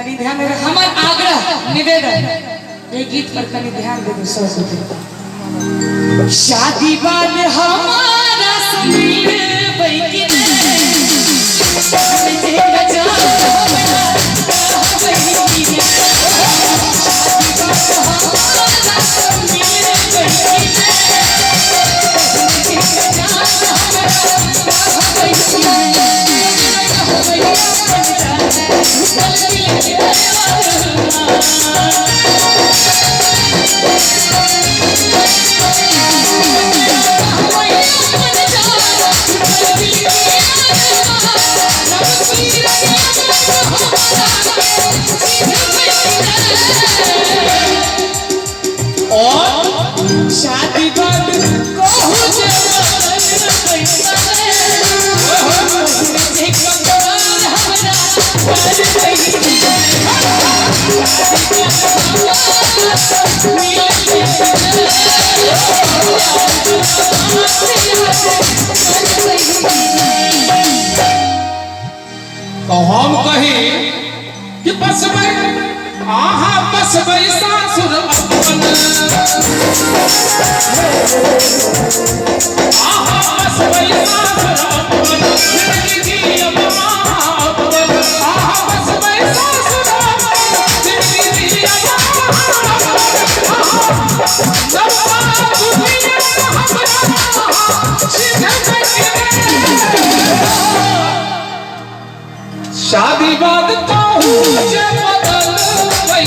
तनी ध्यान दे हमार आग्रह निवेदन ये गीत पर तनी ध्यान दे सरस्वती शादी बाद हमारा समीर बैठी शादी बाद तो हम कही कि बस भाई आहा बस भाई सासुर अपन आहा बस भाई सासुर अपन जिंदगी अम्मा अपन आहा बस भाई सासुर अपन जिंदगी अम्मा सब दुनिया हमरा सीधे शादी बाद तो जे बदल गई